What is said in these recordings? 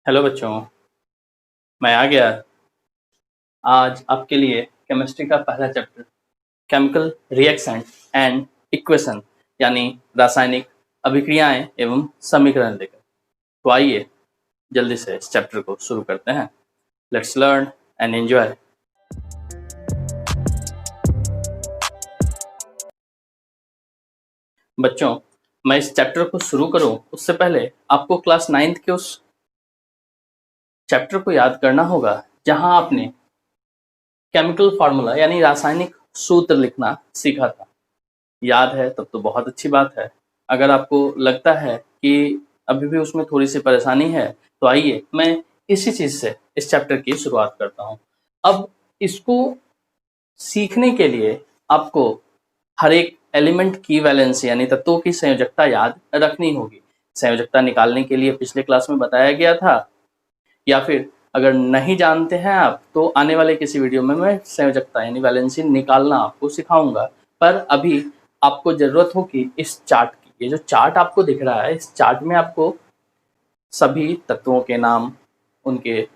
Hello बच्चों, मैं आ गया। आज आपके लिए केमिस्ट्री का पहला chapter chemical reaction and equation यानी रासायनिक अभिक्रियाएं एवं समीकरण लेकर। तो आइए जल्दी से इस चैप्टर को शुरू करते हैं। Let's learn and enjoy. बच्चों, मैं इस चैप्टर को शुरू करूं उससे पहले आपको क्लास 9th के उस चैप्टर को याद करना होगा जहां आपने केमिकल फार्मूला यानी रासायनिक सूत्र लिखना सीखा था। याद है तब तो बहुत अच्छी बात है। अगर आपको लगता है कि अभी भी उसमें थोड़ी सी परेशानी है तो आइए मैं इसी चीज से इस चैप्टर की शुरुआत करता हूँ। अब इसको सीखने के लिए आपको हर एक एलिमेंट की वैलेंसी यानी तत्वों की संयोजकता याद रखनी होगी। संयोजकता निकालने के लिए पिछले क्लास में बताया गया था, या फिर अगर नहीं जानते हैं आप तो आने वाले किसी वीडियो में मैं संयोजकता यानी वैलेंसी निकालना आपको सिखाऊंगा। पर अभी आपको जरूरत होगी इस चार्ट की। ये जो चार्ट आपको दिख रहा है, इस चार्ट में आपको सभी तत्वों के नाम, उनके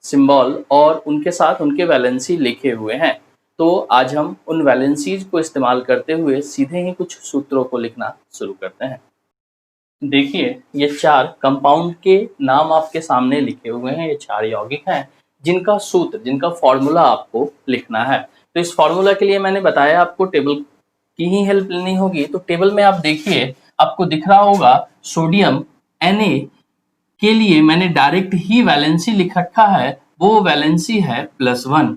सिंबल और उनके साथ उनके वैलेंसी लिखे हुए हैं। तो आज हम उन वैलेंसीज को इस्तेमाल करते हुए सीधे ही कुछ सूत्रों को लिखना शुरू करते हैं। देखिए, ये 4 कंपाउंड के नाम आपके सामने लिखे हुए हैं। ये 4 यौगिक हैं जिनका सूत्र, जिनका फॉर्मूला आपको लिखना है। तो इस फॉर्मूला के लिए मैंने बताया आपको टेबल की ही हेल्प लेनी होगी। तो टेबल में आप देखिए, आपको दिख रहा होगा सोडियम Na के लिए मैंने डायरेक्ट ही वैलेंसी लिख रखा है, वो वैलेंसी है +1।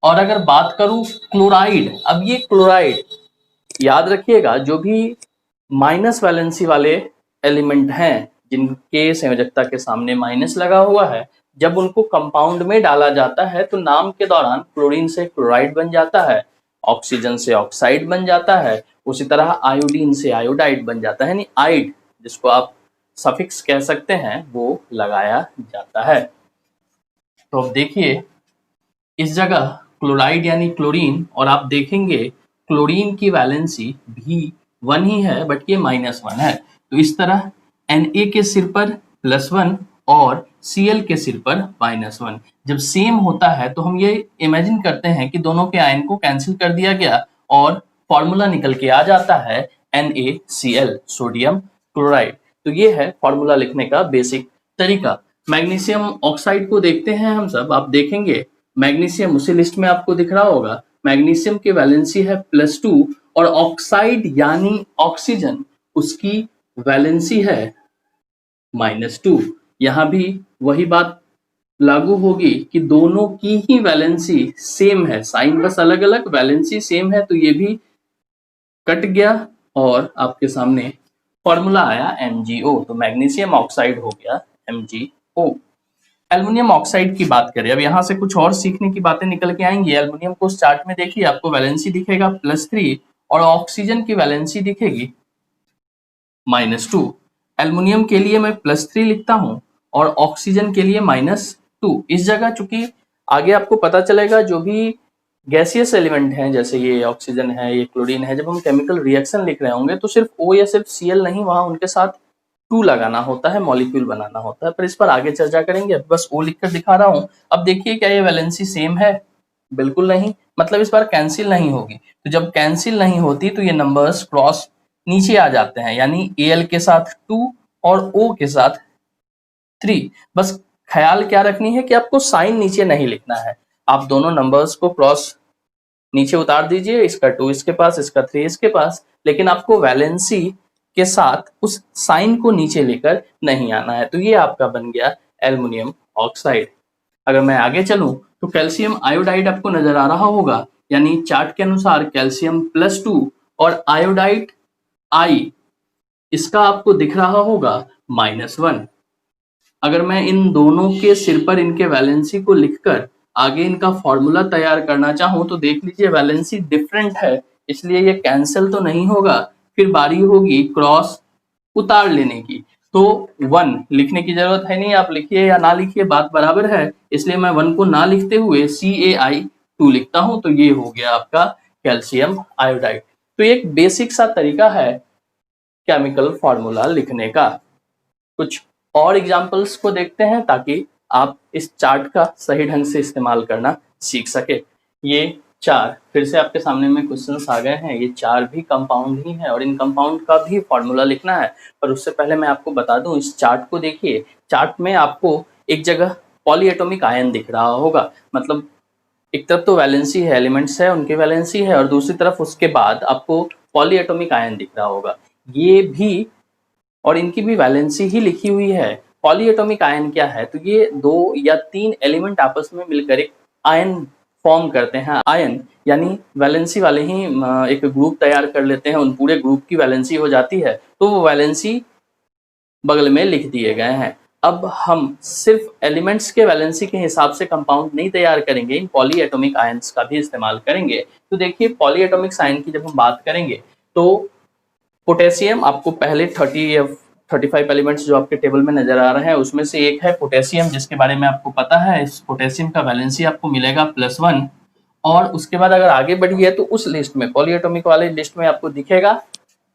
और अगर बात करूं क्लोराइड, अब ये क्लोराइड याद रखिएगा, जो भी माइनस वैलेंसी वाले एलिमेंट हैं जिनके संयोजकता के सामने माइनस लगा हुआ है, जब उनको कंपाउंड में डाला जाता है तो नाम के दौरान क्लोरीन से क्लोराइड बन जाता है, ऑक्सीजन से ऑक्साइड बन जाता है, उसी तरह आयोडीन से आयोडाइड बन जाता है, यानी आइड जिसको आप सफिक्स कह सकते हैं वो लगाया जाता है। तो अब देखिए, इस जगह क्लोराइड यानी क्लोरीन, और आप देखेंगे क्लोरीन की वैलेंसी भी 1 ही है, बट ये -1 है। तो इस तरह Na के सिर पर +1 और Cl के सिर पर -1 जब सेम होता है तो हम ये इमेजिन करते हैं कि दोनों के आयन को कैंसिल कर दिया गया और फॉर्मूला निकल के आ जाता है NaCl, सोडियम क्लोराइड। तो ये है फॉर्मूला लिखने का बेसिक तरीका। मैग्नीशियम ऑक्साइड को देखते हैं हम सब। आप देखेंगे मैग्नीशियम उसी लिस्ट में आपको दिख रहा होगा। मैग्नीशियम की वैलेंसी है +2 और ऑक्साइड यानी ऑक्सीजन, उसकी वैलेंसी है -2। यहां भी वही बात लागू होगी कि दोनों की ही वैलेंसी सेम है, साइन बस अलग अलग, वैलेंसी सेम है। तो ये भी कट गया और आपके सामने फॉर्मूला आया MgO। तो मैग्नीशियम ऑक्साइड हो गया MgO। एल्युमिनियम ऑक्साइड की बात करें, अब यहाँ से कुछ और सीखने की बातें निकल के आएंगी। एल्युमिनियम को उस चार्ट में देखिए, आपको वैलेंसी दिखेगा +3 और ऑक्सीजन की वैलेंसी दिखेगी -2। एल्युमिनियम के लिए मैं +3 लिखता हूं और ऑक्सीजन के लिए -2। इस जगह चूंकि आगे आपको पता चलेगा जो भी गैसियस एलिमेंट हैं, जैसे ये ऑक्सीजन है, ये क्लोरीन है, जब हम केमिकल रिएक्शन लिख रहे होंगे तो सिर्फ O या सिर्फ Cl नहीं, वहां उनके साथ 2 लगाना होता है, मॉलिक्यूल बनाना होता है। पर इस पर आगे चर्चा करेंगे, अब बस O लिखकर दिखा रहा हूं। अब देखिए, क्या ये वैलेंसी सेम है? बिल्कुल नहीं, मतलब इस बार कैंसिल नहीं होगी। तो जब कैंसिल नहीं होती तो ये नंबर्स क्रॉस नीचे आ जाते हैं, यानी Al के साथ 2 और O के साथ 3। बस ख्याल क्या रखनी है कि आपको साइन नीचे नहीं लिखना है। आप दोनों नंबर्स को क्रॉस नीचे उतार दीजिए, इसका 2 इसके पास, इसका 3 इसके पास, लेकिन आपको वैलेंसी के साथ उस साइन को नीचे लेकर नहीं आना है। तो ये आपका बन गया एल्युमिनियम ऑक्साइड। अगर मैं आगे चलूं तो कैल्शियम आयोडाइड आपको नजर आ रहा होगा, यानी चार्ट के अनुसार कैल्शियम +2 और आयोडाइड I, इसका आपको दिख रहा होगा -1। अगर मैं इन दोनों के सिर पर इनके वैलेंसी को लिखकर आगे इनका फॉर्मूला तैयार करना चाहूं तो देख लीजिए वैलेंसी डिफरेंट है, इसलिए ये कैंसिल तो नहीं होगा। फिर बारी होगी क्रॉस उतार लेने की। तो 1 लिखने की जरूरत है नहीं, आप लिखिए या ना लिखिए बात बराबर है, इसलिए मैं 1 को ना लिखते हुए CaI2 लिखता हूं। तो ये हो गया आपका कैल्शियम आयोडाइड। तो एक बेसिक सा तरीका है केमिकल फॉर्मूला लिखने का। कुछ और एग्जाम्पल्स को देखते हैं ताकि आप इस चार्ट का सही ढंग से इस्तेमाल करना सीख सके। ये 4 फिर से आपके सामने में क्वेश्चंस आ गए हैं। ये 4 भी कंपाउंड ही है और इन कंपाउंड का भी फॉर्मूला लिखना है। पर उससे पहले मैं आपको बता दूं, इस चार्ट को देखिए। चार्ट में आपको एक जगह पॉलीएटॉमिक आयन दिख रहा होगा, मतलब एक तरफ तो वैलेंसी है, एलिमेंट्स है उनके वैलेंसी है, और दूसरी तरफ उसके बाद आपको पॉलीएटॉमिक आयन दिख रहा होगा। ये भी और इनकी भी वैलेंसी ही लिखी हुई है। पॉलीएटॉमिक आयन क्या है? तो ये 2 या 3 एलिमेंट आपस में मिलकर एक आयन फॉर्म करते हैं। आयन यानी वैलेंसी वाले ही एक ग्रुप तैयार कर लेते हैं, उन पूरे ग्रुप की वैलेंसी हो जाती है, तो वो वैलेंसी बगल में लिख दिए गए हैं। अब हम सिर्फ एलिमेंट्स के वैलेंसी के हिसाब से कंपाउंड नहीं तैयार करेंगे, इन पॉलीएटॉमिक आयंस का भी इस्तेमाल करेंगे। तो देखिए, पॉलीएटॉमिक आयन की जब हम बात करेंगे तो पोटेशियम आपको पहले 30 या 35 एलिमेंट्स जो आपके टेबल में नजर आ रहे हैं उसमें से एक है पोटेशियम, जिसके बारे में आपको पता है। इस पोटेशियम का वैलेंसी आपको मिलेगा +1। और उसके बाद अगर आगे बढ़िए तो उस लिस्ट में, पॉलीएटॉमिक वाले लिस्ट में आपको दिखेगा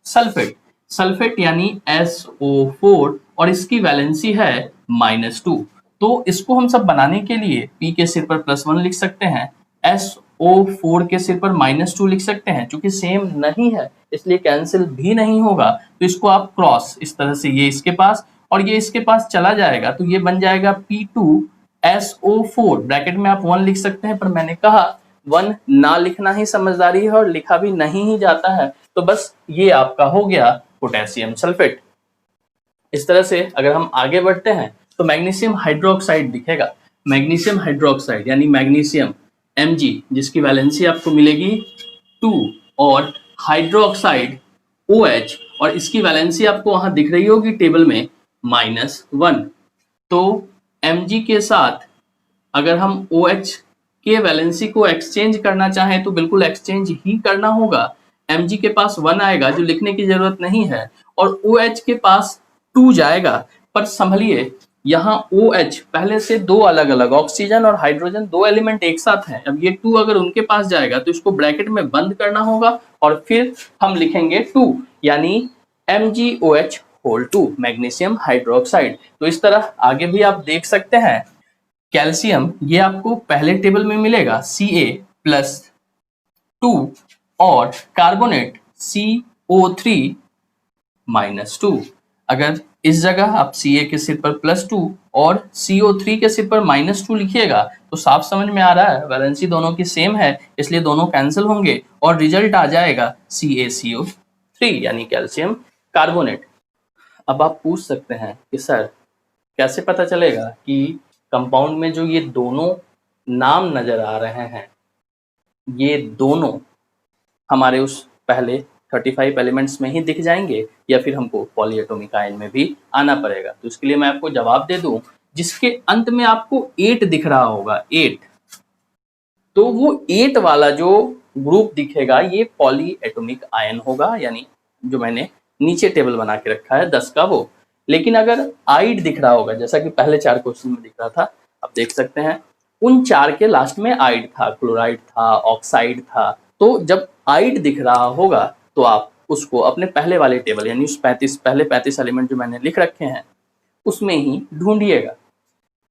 सल्फेट। सल्फेट यानी SO4 और इसकी वैलेंसी है -2। तो इसको हम सब बनाने के लिए P के सिर पर +1 लिख सकते हैं, SO4 के सिर पर -2 लिख सकते हैं। चूंकि सेम नहीं है इसलिए कैंसिल भी नहीं होगा, तो इसको आप क्रॉस इस तरह से, ये इसके पास और ये इसके पास चला जाएगा, तो ये बन जाएगा P2SO4। ब्रैकेट में आप 1 लिख सकते हैं, पर मैंने कहा 1 ना लिखना ही समझदारी है और लिखा भी नहीं ही जाता है, तो बस ये आपका हो गया पोटेशियम सल्फेट। इस तरह से अगर हम आगे बढ़ते हैं तो मैग्नीशियम हाइड्रोक्साइड दिखेगा। मैग्नीशियम हाइड्रोक्साइड यानी मैग्नीशियम Mg, जिसकी वैलेंसी आपको मिलेगी 2, और हाइड्रोक्साइड OH, और इसकी वैलेंसी आपको वहां दिख रही होगी टेबल में -1। तो Mg के साथ अगर हम OH के वैलेंसी को एक्सचेंज करना चाहें तो बिल्कुल एक्सचेंज ही करना होगा। Mg के पास 1 आएगा जो लिखने की जरूरत नहीं है, और OH के पास 2 जाएगा। पर संभलिए, यहाँ OH पहले से 2 अलग अलग, ऑक्सीजन और हाइड्रोजन 2 एलिमेंट एक साथ हैं। अब ये 2 अगर उनके पास जाएगा तो इसको ब्रैकेट में बंद करना होगा और फिर हम लिखेंगे 2, यानी MgOH2, मैग्नीशियम हाइड्रोक्साइड। तो इस तरह आगे भी आप देख सकते हैं। कैल्शियम, ये आपको पहले टेबल में मिलेगा Ca+2, और कार्बोनेट CO3-2। अगर इस जगह आप Ca के सिर पर +2 और CO3 के सिर पर -2 लिखिएगा तो साफ समझ में आ रहा है वैलेंसी दोनों की सेम है, इसलिए दोनों कैंसिल होंगे और रिजल्ट आ जाएगा CaCO3 यानी कैल्शियम कार्बोनेट। अब आप पूछ सकते हैं कि सर कैसे पता चलेगा कि कंपाउंड में जो ये दोनों नाम नजर आ रहे हैं, ये दोनों हमारे उस पहले 35 एलिमेंट्स में ही दिख जाएंगे या फिर हमको पॉलीएटॉमिक आयन में भी आना पड़ेगा? तो इसके लिए मैं आपको जवाब दे दूं, जिसके अंत में आपको 8 दिख रहा होगा, 8, तो वो 8 वाला जो ग्रुप दिखेगा ये पॉलीएटॉमिक आयन होगा, यानी जो मैंने नीचे टेबल बना के रखा है 10 का वो। लेकिन अगर आइड दिख रहा होगा, जैसा कि पहले 4 क्वेश्चन में दिख रहा था, आप देख सकते हैं उन 4 के लास्ट में आइड था, क्लोराइड था, ऑक्साइड था। तो जब आइड दिख रहा होगा तो आप उसको अपने पहले वाले टेबल यानी उस 35 पहले 35 एलिमेंट जो मैंने लिख रखे हैं उसमें ही ढूंढिएगा।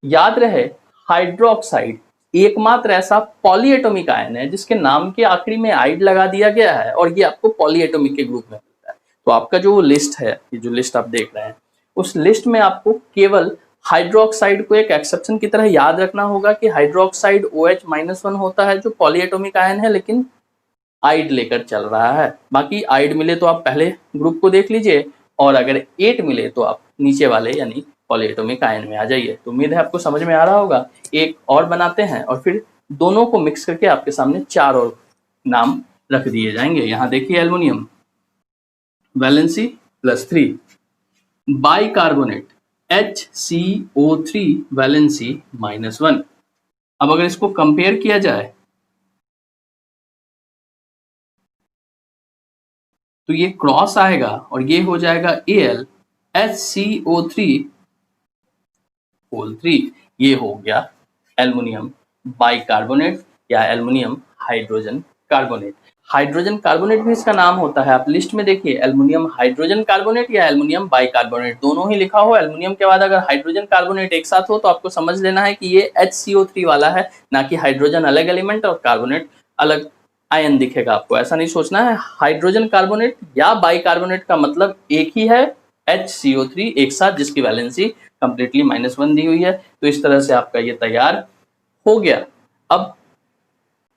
याद रहे, हाइड्रोक्साइड एकमात्र ऐसा पॉलीएटॉमिक आयन है जिसके नाम के आखिरी में आइड लगा दिया गया है और ये आपको पॉलीएटॉमिक के ग्रुप में मिलता है। तो आपका जो लिस्ट है, ये जो लिस्ट आप देख रहे हैं, उस लिस्ट में आपको केवल हाइड्रोक्साइड को एक एक्सेप्शन की तरह याद रखना होगा कि हाइड्रोक्साइड OH-1 होता है जो पॉलीएटॉमिक आयन है लेकिन आइड लेकर चल रहा है। बाकी आइड मिले तो आप पहले ग्रुप को देख लीजिए, और अगर 8 मिले तो आप नीचे वाले यानी पॉलीएटॉमिक आयन में आ जाइए। तो उम्मीद है आपको समझ में आ रहा होगा। एक और बनाते हैं और फिर दोनों को मिक्स करके आपके सामने 4 और नाम रख दिए जाएंगे। यहाँ देखिए, aluminium valency +3, bicarbonate HCO3 valency -1। अब अगर इसको कंपेयर किया जाए तो ये क्रॉस आएगा और ये हो जाएगा AlHCO3 होल 3। ये हो गया एल्युमिनियम बाइकार्बोनेट या aluminium hydrogen carbonate. Hydrogen carbonate भी इसका नाम होता है। आप लिस्ट में देखिए, एल्युमिनियम हाइड्रोजन कार्बोनेट या एल्युमिनियम बाइकार्बोनेट, दोनों ही लिखा हो। एल्युमिनियम के बाद अगर हाइड्रोजन कार्बोनेट एक साथ हो तो आपको समझ लेना है कि ये HCO3 वाला है, ना कि हाइड्रोजन अलग एलिमेंट और कार्बोनेट अलग आयन दिखेगा आपको। ऐसा नहीं सोचना है। हाइड्रोजन कार्बोनेट या बाइकार्बोनेट का मतलब एक ही है, HCO3 एक साथ, जिसकी वैलेंसी कंप्लीटली -1 दी हुई है। तो इस तरह से आपका ये तैयार हो गया। अब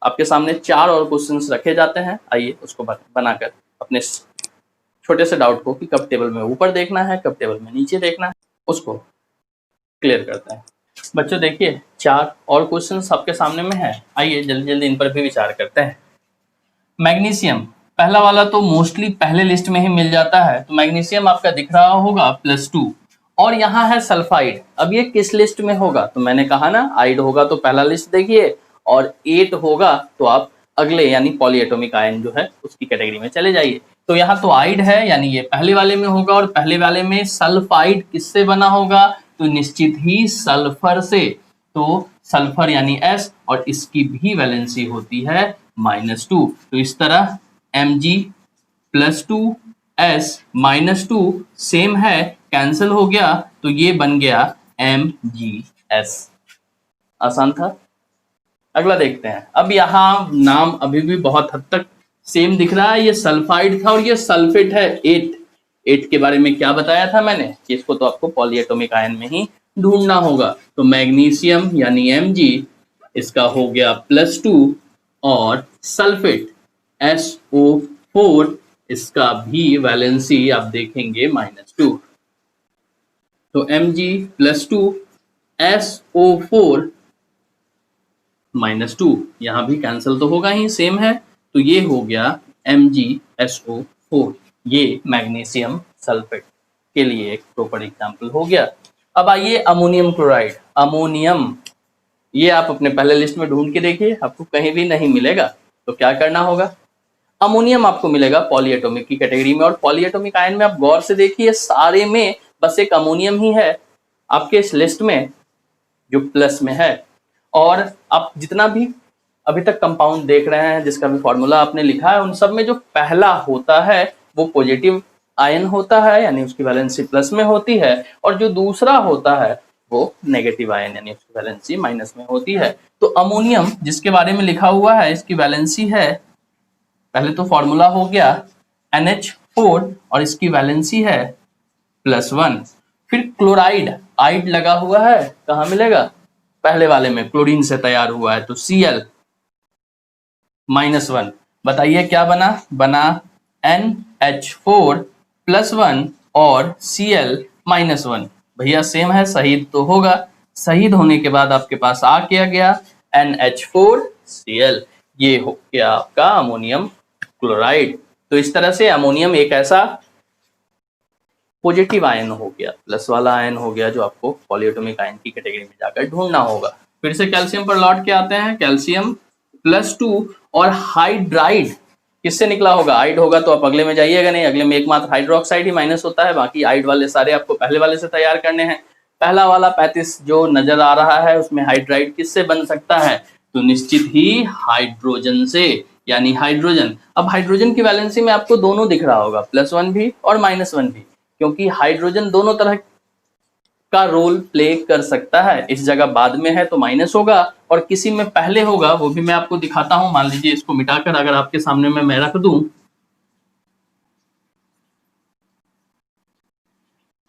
आपके सामने 4 और क्वेश्चंस रखे जाते हैं। आइए उसको बनाकर अपने छोटे से डाउट को कि कब टेबल में ऊपर देखना है, कब टेबल में नीचे देखना है, उसको क्लियर करते हैं। बच्चों देखिए, 4 और क्वेश्चंस आपके सामने में है। आइए जल्दी जल्दी इन पर भी विचार करते हैं। मैग्नीशियम, पहला वाला तो मोस्टली पहले लिस्ट में ही मिल जाता है। तो मैग्नीशियम आपका दिख रहा होगा +2, और यहाँ है सल्फाइड। अब ये किस लिस्ट में होगा? तो मैंने कहा ना, आइड होगा तो पहला लिस्ट देखिए, और 8 होगा तो आप अगले यानी पॉलीएटॉमिक आयन जो है उसकी कैटेगरी में चले जाइए। तो यहाँ तो आइड है, यानी ये पहले वाले में होगा, और पहले वाले में सल्फाइड किससे बना होगा? तो निश्चित ही सल्फर से। तो सल्फर यानी S, और इसकी भी वैलेंसी होती है -2। तो इस तरह Mg+2S -2 सेम है, कैंसिल हो गया, तो ये बन गया MgS। आसान था। अगला देखते हैं। अब यहाँ नाम अभी भी बहुत हद तक सेम दिख रहा है। ये सल्फाइड था और ये सल्फेट है 8 के बारे में क्या बताया था मैंने कि इसको तो आपको पॉलीएटॉमिक आयन में ही ढूंढना होगा। तो मैग्नीशियम यानी Mg, इसका हो गया +2, और सल्फेट SO4, इसका भी वैलेंसी आप देखेंगे -2। तो Mg+2 SO4 -2, यहाँ भी कैंसिल तो होगा ही, सेम है। तो ये हो गया MgSO4। ये मैग्नीशियम सल्फेट के लिए एक प्रॉपर एग्जाम्पल हो गया। अब आइए अमोनियम क्लोराइड। अमोनियम, ये आप अपने पहले लिस्ट में ढूंढ के देखिए, आपको कहीं भी नहीं मिलेगा। तो क्या करना होगा? अमोनियम आपको मिलेगा पॉलीएटॉमिक की कैटेगरी में, और पॉलीएटॉमिक आयन में आप गौर से देखिए, सारे में बस एक अमोनियम ही है आपके इस लिस्ट में जो प्लस में है। और आप जितना भी अभी तक कंपाउंड देख रहे हैं, जिसका भी फॉर्मूला आपने लिखा है, उन सब में जो पहला होता है वो पॉजिटिव आयन होता है, यानी उसकी वैलेंसी प्लस में होती है, और जो दूसरा होता है वो नेगेटिव आयन, यानी उसकी वैलेंसी माइनस में होती है। तो अमोनियम जिसके बारे में लिखा हुआ है, इसकी वैलेंसी है, पहले तो फॉर्मूला हो गया NH4, और इसकी वैलेंसी है +1। फिर क्लोराइड, आइड लगा हुआ है, कहाँ मिलेगा? पहले वाले में, क्लोरीन से तैयार हुआ है, तो Cl -1। बताइए क्या बना? बना NH4 +1 और Cl -1। भैया सेम है, शहीद तो होगा। शहीद होने के बाद आपके पास आ क्या गया? NH4Cl। ये हो गया आपका अमोनियम क्लोराइड। तो इस तरह से अमोनियम एक ऐसा पॉजिटिव आयन हो गया, प्लस वाला आयन हो गया, जो आपको पॉलीएटॉमिक आयन की कैटेगरी में जाकर ढूंढना होगा। फिर से कैल्शियम पर लौट के आते हैं। कैल्शियम +2 और हाइड्राइड किससे निकला होगा? आइड होगा तो आप अगले में जाइएगा नहीं, अगले में एकमात्र हाइड्रोक्साइड ही माइनस होता है, बाकी आइड वाले सारे आपको पहले वाले से तैयार करने हैं। पहला वाला 35 जो नजर आ रहा है, उसमें हाइड्राइड किससे बन सकता है? तो निश्चित ही हाइड्रोजन से, यानी हाइड्रोजन। अब हाइड्रोजन की वैलेंसी में आपको दोनों दिख रहा होगा, +1 भी और -1 भी, क्योंकि हाइड्रोजन दोनों तरह का रोल प्ले कर सकता है। इस जगह बाद में है तो माइनस होगा, और किसी में पहले होगा, वो भी मैं आपको दिखाता हूं। मान लीजिए इसको मिटाकर अगर आपके सामने में मैं रख दूं,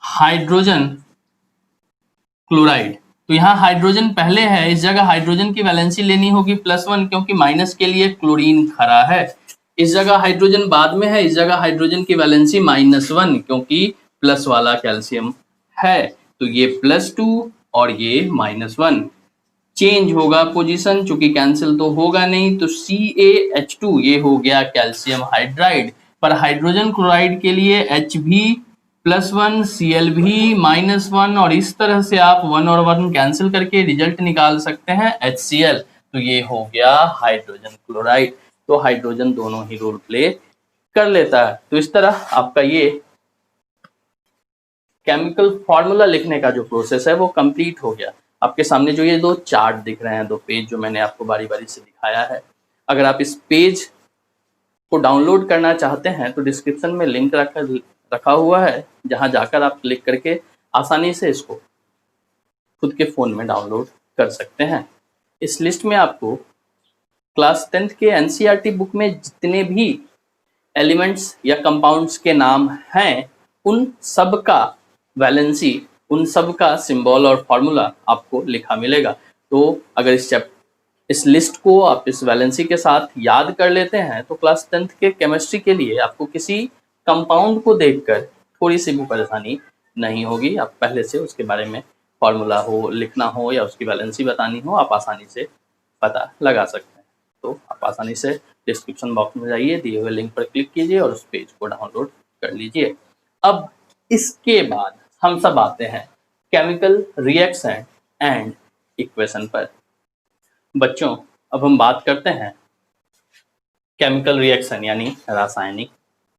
हाइड्रोजन क्लोराइड, तो यहाँ हाइड्रोजन पहले है, इस जगह हाइड्रोजन की वैलेंसी लेनी होगी +1, क्योंकि माइनस के लिए क्लोरीन खड़ा है। इस जगह हाइड्रोजन बाद में है, इस जगह हाइड्रोजन की वैलेंसी -1, क्योंकि प्लस वाला कैल्शियम है। तो ये +2 और ये -1, चेंज होगा पोजीशन, चूंकि कैंसिल तो होगा नहीं, तो CaH2 ये हो गया कैल्शियम हाइड्राइड। पर हाइड्रोजन क्लोराइड के लिए H भी +1, Cl भी -1, और इस तरह से आप 1 और 1 कैंसिल करके रिजल्ट निकाल सकते हैं HCl। तो ये हो गया हाइड्रोजन क्लोराइड। तो हाइड्रोजन दोनों ही रोल प्ले कर लेता है। तो इस तरह आपका ये केमिकल फॉर्मूला लिखने का जो प्रोसेस है वो कंप्लीट हो गया। आपके सामने जो ये 2 चार्ट दिख रहे हैं, 2 पेज जो मैंने आपको बारी बारी से दिखाया है, अगर आप इस पेज को डाउनलोड करना चाहते हैं तो डिस्क्रिप्शन में लिंक रखा हुआ है, जहां जाकर आप क्लिक करके आसानी से इसको खुद के फ़ोन में डाउनलोड कर सकते हैं। इस लिस्ट में आपको क्लास 10th के एनसीईआरटी बुक में जितने भी एलिमेंट्स या कंपाउंड्स के नाम हैं, उन सब का वैलेंसी, उन सब का सिंबल और फॉर्मूला आपको लिखा मिलेगा। तो अगर इस लिस्ट को आप इस वैलेंसी के साथ याद कर लेते हैं तो क्लास 10th के केमिस्ट्री के लिए आपको किसी कंपाउंड को देखकर थोड़ी सी भी परेशानी नहीं होगी। आप पहले से उसके बारे में फॉर्मूला हो लिखना हो या उसकी वैलेंसी बतानी हो, आप आसानी से पता लगा सकते हैं। तो आप आसानी से डिस्क्रिप्शन बॉक्स में जाइए, दिए हुए लिंक पर क्लिक कीजिए और उस पेज को डाउनलोड कर लीजिए। अब इसके बाद हम सब आते हैं केमिकल रिएक्शन एंड इक्वेशन पर। बच्चों, अब हम बात करते हैं केमिकल रिएक्शन यानी रासायनिक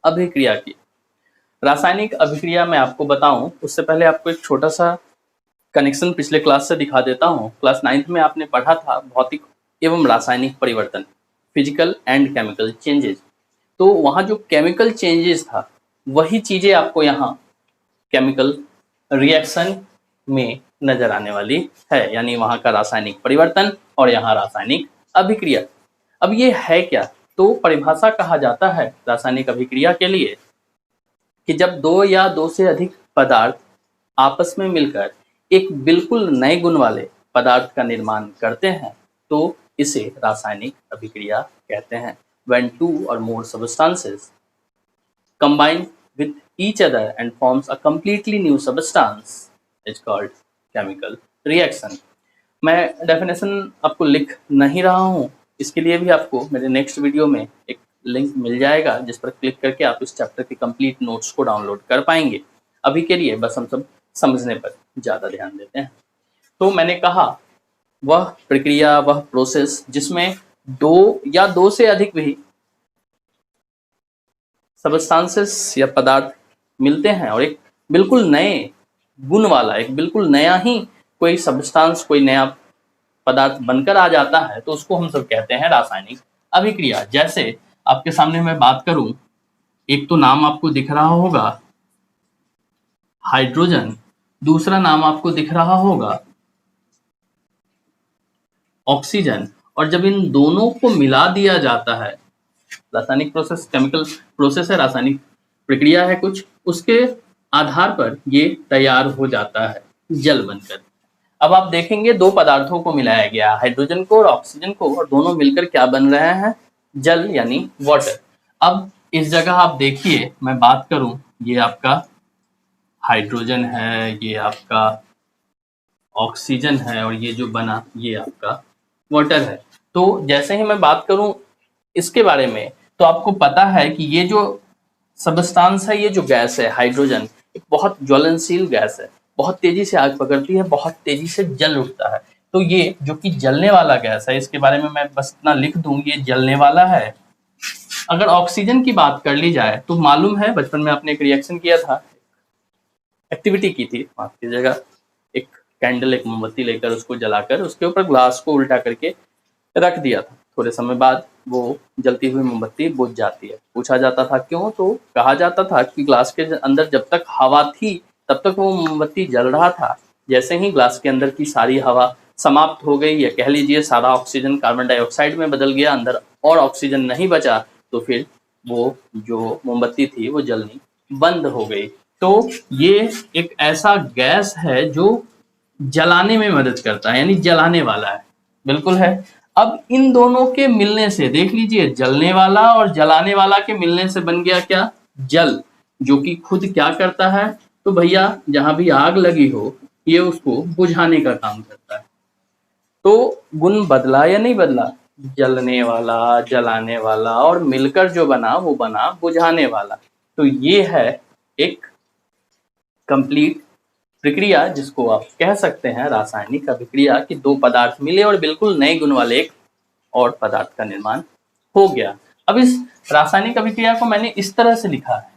अभिक्रिया की। रासायनिक अभिक्रिया मैं आपको बताऊं उससे पहले आपको एक छोटा सा कनेक्शन पिछले क्लास से दिखा देता हूं। क्लास 9th में आपने पढ़ा था भौतिक एवं रासायनिक परिवर्तन, फिजिकल एंड केमिकल चेंजेस। तो वहां जो केमिकल चेंजेस था वही चीजें आपको यहाँ केमिकल रिएक्शन में नजर आने वाली है, यानी वहां का रासायनिक परिवर्तन और यहाँ रासायनिक अभिक्रिया। अब ये है क्या? तो परिभाषा कहा जाता है रासायनिक अभिक्रिया के लिए कि जब दो या दो से अधिक पदार्थ आपस में मिलकर एक बिल्कुल नए गुण वाले पदार्थ का निर्माण करते हैं तो इसे रासायनिक अभिक्रिया कहते हैं। When two or more substances combine with each other and forms a completely new substance is called chemical reaction. मैं डेफिनेशन आपको लिख नहीं रहा हूँ, इसके लिए भी आपको मेरे नेक्स्ट वीडियो में एक लिंक मिल जाएगा जिस पर क्लिक करके आप इस चैप्टर के कंप्लीट नोट्स को डाउनलोड कर पाएंगे। अभी के लिए बस हम सब समझने पर ज़्यादा ध्यान देते हैं। तो मैंने कहा वह प्रक्रिया, वह प्रोसेस जिसमें दो या दो से अधिक भी सबस्टांसेस या पदार्थ मिलते हैं और एक बिल्कुल नए गुण वाला, एक बिल्कुल नया ही कोई सबस्टांस, कोई नया पदार्थ बनकर आ जाता है तो उसको हम सब कहते हैं रासायनिक अभिक्रिया। जैसे आपके सामने मैं बात करूं, एक तो नाम आपको दिख रहा होगा हाइड्रोजन, दूसरा नाम आपको दिख रहा होगा ऑक्सीजन, और जब इन दोनों को मिला दिया जाता है, रासायनिक प्रोसेस, केमिकल प्रोसेस है, रासायनिक प्रक्रिया है कुछ, उसके आधार पर ये तैयार हो जाता है जल बनकर। अब आप देखेंगे दो पदार्थों को मिलाया गया, हाइड्रोजन को और ऑक्सीजन को, और दोनों मिलकर क्या बन रहे हैं? जल यानी वाटर। अब इस जगह आप देखिए, मैं बात करूं, ये आपका हाइड्रोजन है, ये आपका ऑक्सीजन है और ये जो बना ये आपका वाटर है। तो जैसे ही मैं बात करूं इसके बारे में तो आपको पता है कि ये जो सबस्टांस है, ये जो गैस है हाइड्रोजन, एक बहुत ज्वलनशील गैस है, बहुत तेजी से आग पकड़ती है, बहुत तेजी से जल उठता है। तो ये जो कि जलने वाला गैस है, इसके बारे में मैं बस इतना लिख दूं, ये जलने वाला है। अगर ऑक्सीजन की बात कर ली जाए तो मालूम है बचपन में आपने एक रिएक्शन किया था, एक्टिविटी की थी, माफ कीजिएगा, एक कैंडल, एक मोमबत्ती लेकर उसको जलाकर उसके ऊपर ग्लास को उल्टा करके रख दिया था। थोड़े समय बाद वो जलती हुई मोमबत्ती बुझ जाती है। पूछा जाता था क्यों? तो कहा जाता था कि ग्लास के अंदर जब तक हवा थी तब तक वो मोमबत्ती जल रहा था। जैसे ही ग्लास के अंदर की सारी हवा समाप्त हो गई, या कह लीजिए सारा ऑक्सीजन कार्बन डाइऑक्साइड में बदल गया, अंदर और ऑक्सीजन नहीं बचा, तो फिर वो जो मोमबत्ती थी वो जलनी बंद हो गई। तो ये एक ऐसा गैस है जो जलाने में मदद करता है, यानी जलाने वाला है, बिल्कुल है। अब इन दोनों के मिलने से देख लीजिए, जलने वाला और जलाने वाला के मिलने से बन गया क्या? जल, जो कि खुद क्या करता है? तो भैया जहां भी आग लगी हो ये उसको बुझाने का काम करता है। तो गुण बदला या नहीं बदला? जलने वाला, जलाने वाला, और मिलकर जो बना वो बना बुझाने वाला। तो ये है एक कंप्लीट प्रक्रिया जिसको आप कह सकते हैं रासायनिक अभिक्रिया, कि दो पदार्थ मिले और बिल्कुल नए गुण वाले एक और पदार्थ का निर्माण हो गया। अब इस रासायनिक अभिक्रिया को मैंने इस तरह से लिखा है,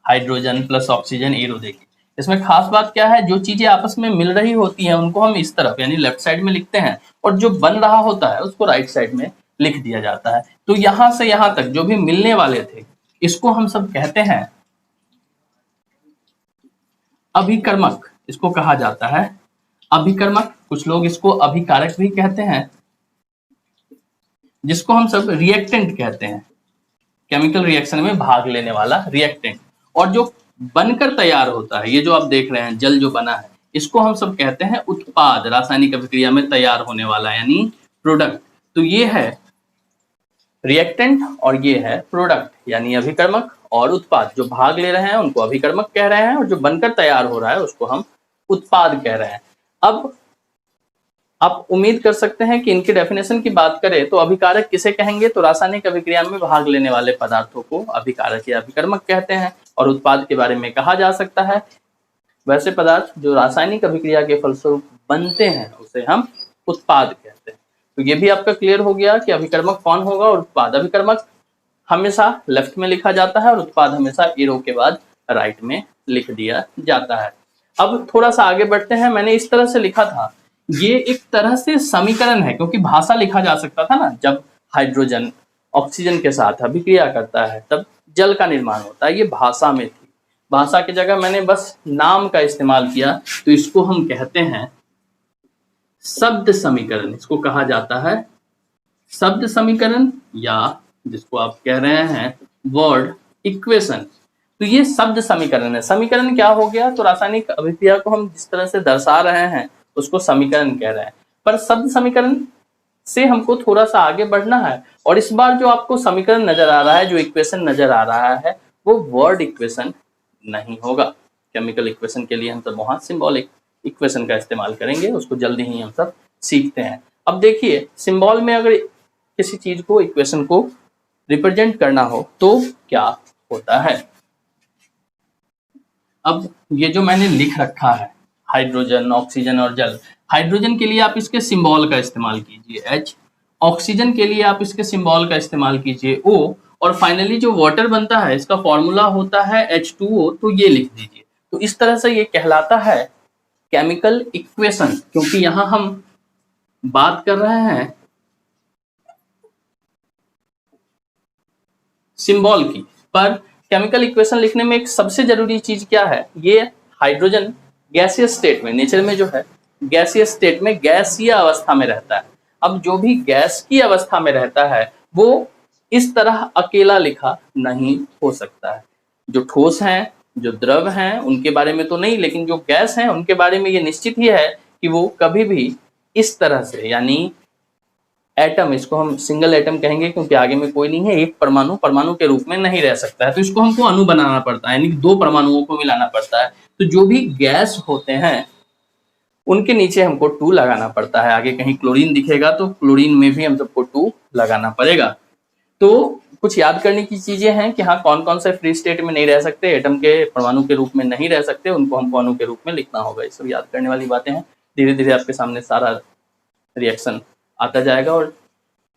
हाइड्रोजन प्लस ऑक्सीजन एरो। देखिए इसमें खास बात क्या है, जो चीजें आपस में मिल रही होती हैं उनको हम इस तरफ यानी लेफ्ट साइड में लिखते हैं, और जो बन रहा होता है उसको राइट साइड में लिख दिया जाता है। तो यहां से यहां तक जो भी मिलने वाले थे इसको हम सब कहते हैं अभिकर्मक, इसको कहा जाता है अभिकर्मक। कुछ लोग इसको अभिकारक भी कहते हैं, जिसको हम सब रिएक्टेंट कहते हैं, केमिकल रिएक्शन में भाग लेने वाला रिएक्टेंट। और जो बनकर तैयार होता है, ये जो आप देख रहे हैं जल जो बना है, इसको हम सब कहते हैं उत्पाद, रासायनिक अभिक्रिया में तैयार होने वाला यानी प्रोडक्ट। तो ये है रिएक्टेंट और ये है प्रोडक्ट यानी अभिकर्मक और उत्पाद। जो भाग ले रहे हैं उनको अभिकर्मक कह रहे हैं और जो बनकर तैयार हो रहा है उसको हम उत्पाद कह रहे हैं। अब आप उम्मीद कर सकते हैं कि इनकी डेफिनेशन की बात करें तो अभिकारक किसे कहेंगे, तो रासायनिक अभिक्रिया में भाग लेने वाले पदार्थों को अभिकारक या अभिकर्मक कहते हैं। और उत्पाद के बारे में कहा जा सकता है वैसे पदार्थ जो रासायनिक अभिक्रिया के फलस्वरूप बनते हैं उसे हम उत्पाद कहते हैं। तो ये भी आपका क्लियर हो गया कि अभिकर्मक कौन होगा और उत्पाद। अभिकर्मक हमेशा लेफ्ट में लिखा जाता है और उत्पाद हमेशा एरो के बाद राइट में लिख दिया जाता है। अब थोड़ा सा आगे बढ़ते हैं। मैंने इस तरह से लिखा था, ये एक तरह से समीकरण है, क्योंकि भाषा लिखा जा सकता था ना, जब हाइड्रोजन ऑक्सीजन के साथ अभिक्रिया करता है तब जल का निर्माण होता है, ये भाषा में थी। भाषा की जगह मैंने बस नाम का इस्तेमाल किया, तो इसको हम कहते हैं शब्द समीकरण। इसको कहा जाता है शब्द समीकरण या जिसको आप कह रहे हैं वर्ड इक्वेशन। तो ये शब्द समीकरण है। समीकरण क्या हो गया, तो रासायनिक अभिक्रिया को हम जिस तरह से दर्शा रहे हैं उसको समीकरण कह रहे हैं। पर शब्द समीकरण से हमको थोड़ा सा आगे बढ़ना है और इस बार जो आपको समीकरण नजर आ रहा है, जो इक्वेशन नजर आ रहा है, वो वर्ड इक्वेशन नहीं होगा। केमिकल इक्वेशन के लिए हम सब वहां सिंबॉलिक इक्वेशन का इस्तेमाल करेंगे, उसको जल्दी ही हम सब सीखते हैं। अब देखिए, सिंबल में अगर किसी चीज को, इक्वेशन को रिप्रेजेंट करना हो तो क्या होता है। अब ये जो मैंने लिख रखा है हाइड्रोजन, ऑक्सीजन और जल, हाइड्रोजन के लिए आप इसके सिंबल का इस्तेमाल कीजिए H, ऑक्सीजन के लिए आप इसके सिंबल का इस्तेमाल कीजिए O, और फाइनली जो वाटर बनता है इसका फॉर्मूला होता है H2O, तो ये लिख दीजिए। तो इस तरह से ये कहलाता है केमिकल इक्वेशन, क्योंकि यहां हम बात कर रहे हैं सिंबल की। पर केमिकल इक्वेशन लिखने में एक सबसे जरूरी चीज क्या है, ये हाइड्रोजन गैसीय स्टेट में, नेचर में जो है गैसीय स्टेट में, गैसीय अवस्था में रहता है। अब जो भी गैस की अवस्था में रहता है वो इस तरह अकेला लिखा नहीं हो सकता है। जो ठोस हैं, जो द्रव हैं, उनके बारे में तो नहीं, लेकिन जो गैस हैं उनके बारे में ये निश्चित ही है कि वो कभी भी इस तरह से, यानी एटम, इसको हम सिंगल एटम कहेंगे क्योंकि आगे में कोई नहीं है, एक परमाणु परमाणु के रूप में नहीं रह सकता है, तो इसको हमको अणु बनाना पड़ता है, यानी दो परमाणुओं को मिलाना पड़ता है। तो जो भी गैस होते हैं उनके नीचे हमको 2 लगाना पड़ता है। आगे कहीं क्लोरीन दिखेगा तो क्लोरीन में भी हम सबको 2 लगाना पड़ेगा। तो कुछ याद करने की चीजें हैं कि हाँ, कौन कौन से फ्री स्टेट में नहीं रह सकते, एटम के परमाणु के रूप में नहीं रह सकते, उनको हमको अणु के रूप में लिखना होगा। ये सब याद करने वाली बातें हैं। धीरे धीरे आपके सामने सारा रिएक्शन आता जाएगा और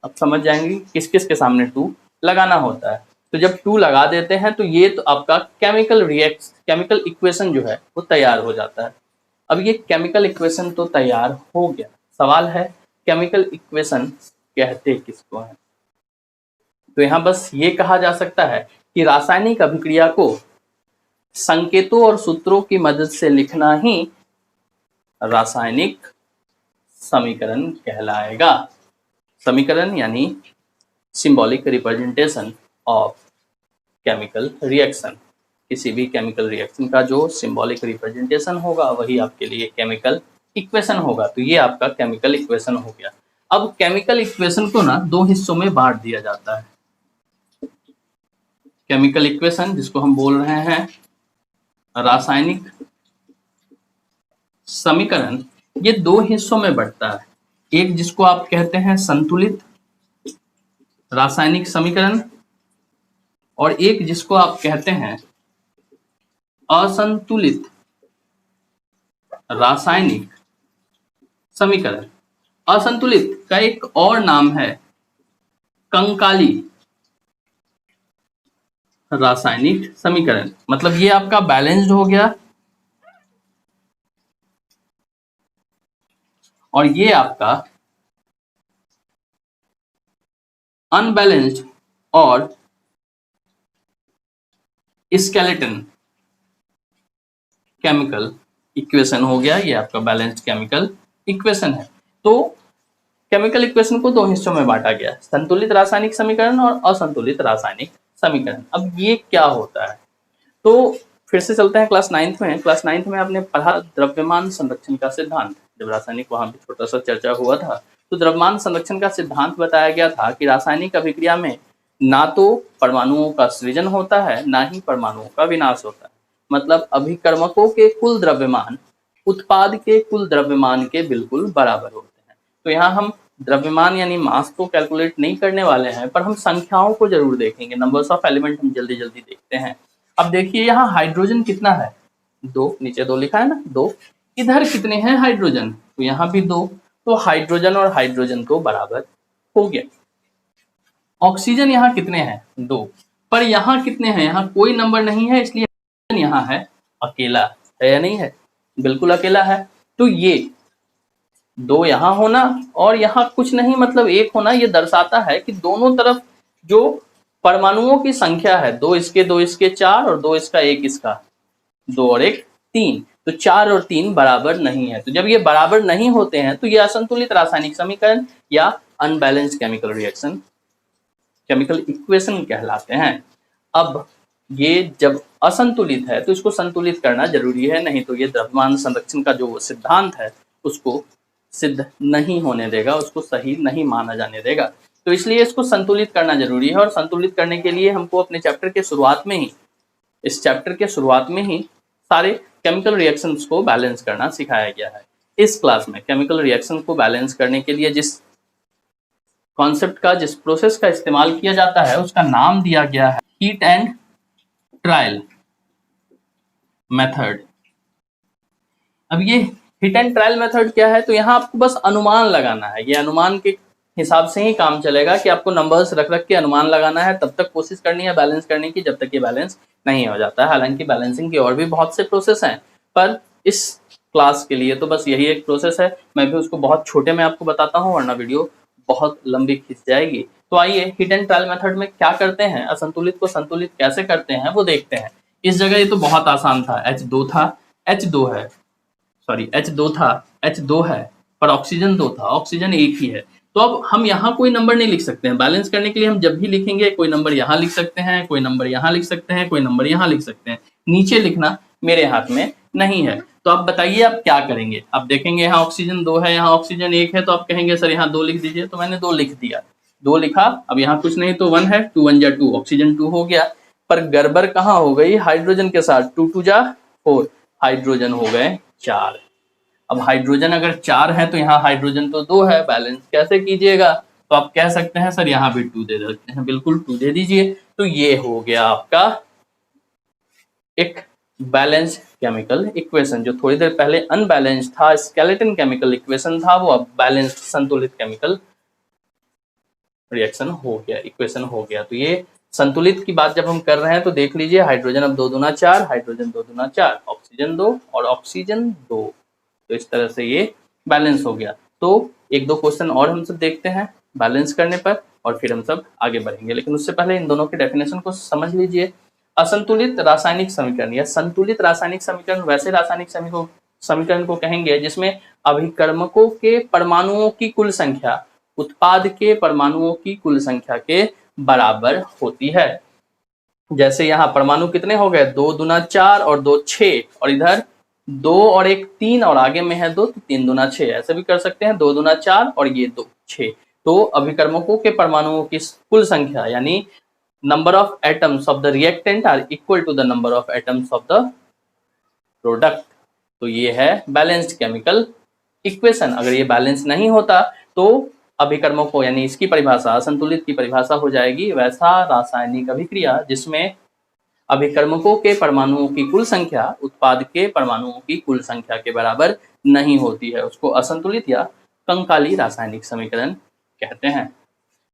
आप समझ जाएंगे किस किस के सामने 2 लगाना होता है। तो जब 2 लगा देते हैं तो ये तो आपका केमिकल इक्वेशन जो है वो तैयार हो जाता है। अब ये केमिकल इक्वेशन तो तैयार हो गया, सवाल है केमिकल इक्वेशन कहते किसको है। तो यहाँ बस ये कहा जा सकता है कि रासायनिक अभिक्रिया को संकेतों और सूत्रों की मदद से लिखना ही रासायनिक समीकरण कहलाएगा। समीकरण यानी symbolic representation of chemical reaction. किसी भी केमिकल रिएक्शन का जो सिंबॉलिक रिप्रेजेंटेशन होगा वही आपके लिए केमिकल इक्वेशन होगा। तो ये आपका केमिकल इक्वेशन हो गया। अब केमिकल इक्वेशन को ना 2 हिस्सों में बांट दिया जाता है। केमिकल इक्वेशन जिसको हम बोल रहे हैं रासायनिक समीकरण, ये 2 हिस्सों में बढ़ता है। एक जिसको आप कहते हैं संतुलित रासायनिक समीकरण और एक जिसको आप कहते हैं असंतुलित रासायनिक समीकरण। असंतुलित का एक और नाम है कंकाली रासायनिक समीकरण। मतलब ये आपका बैलेंस्ड हो गया और ये आपका अनबैलेंस्ड और स्केलेटन केमिकल इक्वेशन हो गया, ये आपका बैलेंस्ड केमिकल इक्वेशन है। तो केमिकल इक्वेशन को दो हिस्सों में बांटा गया, संतुलित रासायनिक समीकरण और असंतुलित रासायनिक समीकरण। अब ये क्या होता है, तो फिर से चलते हैं क्लास 9th में। क्लास 9th में आपने पढ़ा द्रव्यमान संरक्षण का सिद्धांत, जब रासायनिक वहां पे छोटा सा चर्चा हुआ था, तो द्रव्यमान संरक्षण का सिद्धांत बताया गया था कि रासायनिक अभिक्रिया में ना तो परमाणुओं का सृजन होता है, ना ही परमाणुओं का विनाश होता है। मतलब अभिकर्मकों के कुल द्रव्यमान उत्पाद के कुल द्रव्यमान के बिल्कुल बराबर होते हैं। तो यहाँ हम द्रव्यमान यानी मास को कैलकुलेट नहीं करने वाले हैं, पर हम संख्याओं को जरूर देखेंगे, नंबर्स ऑफ एलिमेंट हम जल्दी जल्दी देखते हैं। अब देखिए यहाँ हाइड्रोजन कितना है, 2, नीचे 2 लिखा है ना, 2। इधर कितने हैं हाइड्रोजन, तो यहाँ भी 2, तो हाइड्रोजन और हाइड्रोजन तो बराबर हो गया। ऑक्सीजन यहाँ कितने हैं, 2, पर यहाँ कितने हैं, यहाँ कोई नंबर नहीं है, इसलिए यहाँ है अकेला, है या नहीं है, बिल्कुल अकेला है। तो ये 2 यहाँ होना और यहाँ कुछ नहीं, मतलब 1 होना, ये दर्शाता है कि दोनों तरफ जो परमाणुओं की संख्या है, 2 इसके 2 इसके 4 और 2 इसका 1 इसका, 2 और 1 3, तो 4 और 3 बराबर नहीं है। तो जब ये बराबर नहीं होते हैं तो ये असंतुलित रासायनिक समीकरण या unbalanced chemical reaction, chemical equation कहलाते हैं। अब ये जब असंतुलित है तो इसको संतुलित करना जरूरी है, नहीं तो ये द्रव्यमान संरक्षण का जो सिद्धांत है उसको सिद्ध नहीं होने देगा, उसको सही नहीं माना जाने देगा। तो इसलिए इसको संतुलित करना जरूरी है, और संतुलित करने के लिए हमको अपने चैप्टर के शुरुआत में ही, इस चैप्टर के शुरुआत में ही सारे केमिकल रिएक्शंस को बैलेंस करना सिखाया गया है। इस क्लास में केमिकल रिएक्शन को बैलेंस करने के लिए जिस कॉन्सेप्ट का, जिस प्रोसेस का इस्तेमाल किया जाता है उसका नाम दिया गया है हीट एंड ट्रायल मेथड। अब ये हिट एंड ट्रायल मेथड क्या है, तो यहाँ आपको बस अनुमान लगाना है, ये अनुमान के हिसाब से ही काम चलेगा कि आपको नंबर्स रख रख के अनुमान लगाना है, तब तक कोशिश करनी है बैलेंस करने की जब तक ये बैलेंस नहीं हो जाता है। हालांकि बैलेंसिंग के और भी बहुत से प्रोसेस हैं, पर इस क्लास के लिए तो बस यही एक प्रोसेस है। मैं भी उसको बहुत छोटे में आपको बताता हूँ, वरना वीडियो बहुत लंबी खिंच जाएगी। तो आइए हिट एंड ट्रायल मेथड में क्या करते हैं, असंतुलित को संतुलित कैसे करते हैं वो देखते हैं। इस जगह ये तो बहुत आसान था, H2 था, H2 है, सॉरी H2 था, H2 है, पर ऑक्सीजन 2 था, ऑक्सीजन 1 ही है। तो अब हम यहाँ कोई नंबर नहीं लिख सकते हैं, बैलेंस करने के लिए हम जब भी लिखेंगे कोई नंबर यहाँ लिख सकते हैं, कोई नंबर यहाँ लिख सकते हैं, कोई नंबर यहाँ लिख सकते हैं, नीचे लिखना मेरे हाथ में नहीं है। तो आप बताइए आप क्या करेंगे। आप देखेंगे यहाँ ऑक्सीजन 2 है, यहाँ ऑक्सीजन 1 है, तो आप कहेंगे सर यहाँ 2 लिख दीजिए, तो मैंने 2 लिख दिया, 2 लिखा। अब यहाँ कुछ नहीं तो 1 है, 2 1 जा 2, ऑक्सीजन 2 हो गया। पर गड़बड़ कहाँ हो गई, हाइड्रोजन के साथ, 2 2 जा 4, हाइड्रोजन हो गए 4। अब हाइड्रोजन अगर 4 है तो यहाँ हाइड्रोजन तो 2 है, बैलेंस कैसे कीजिएगा, तो आप कह सकते हैं सर यहाँ भी 2 दे सकते हैं, बिल्कुल 2 दे दीजिए। तो ये हो गया आपका एक बैलेंस केमिकल इक्वेशन। जो थोड़ी देर पहले अनबैलेंस था, स्केलेटन केमिकल इक्वेशन था, वो अब बैलेंस्ड संतुलित केमिकल रिएक्शन हो गया, इक्वेशन हो गया। तो ये संतुलित की बात जब हम कर रहे हैं तो देख लीजिए, हाइड्रोजन अब 2 दूना 4, हाइड्रोजन 2 दूना 4, ऑक्सीजन 2 और ऑक्सीजन 2, तो इस तरह से ये बैलेंस हो गया। तो एक दो क्वेश्चन और हम सब देखते हैं बैलेंस करने पर, और फिर हम सब आगे बढ़ेंगे। लेकिन उससे पहले इन दोनों के डेफिनेशन को समझ लीजिए। असंतुलित रासायनिक समीकरण या संतुलित रासायनिक समीकरण वैसे रासायनिक समीकरण को कहेंगे जिसमें अभिकर्मकों के परमाणुओं की कुल संख्या उत्पाद के परमाणुओं की कुल संख्या के बराबर होती है। जैसे यहाँ परमाणु कितने हो गए, 2 दूना 4 और 2 6, और इधर 2 और 1 3 और आगे में है 2, तो 3 दूना 6, ऐसे भी कर सकते हैं, 2 दूना 4 और ये 2 6। तो अभिकर्मकों के परमाणुओं की कुल संख्या यानी number of atoms of the reactant are equal to the number of atoms of the product. तो ये है बैलेंस्ड केमिकल इक्वेशन। अगर ये बैलेंस नहीं होता तो अभिकर्मकों यानी इसकी परिभाषा, असंतुलित की परिभाषा हो जाएगी वैसा रासायनिक अभिक्रिया जिसमें अभिकर्मकों के परमाणुओं की कुल संख्या उत्पाद के परमाणुओं की कुल संख्या के बराबर नहीं होती है, उसको असंतुलित या कंकाली रासायनिक समीकरण कहते हैं।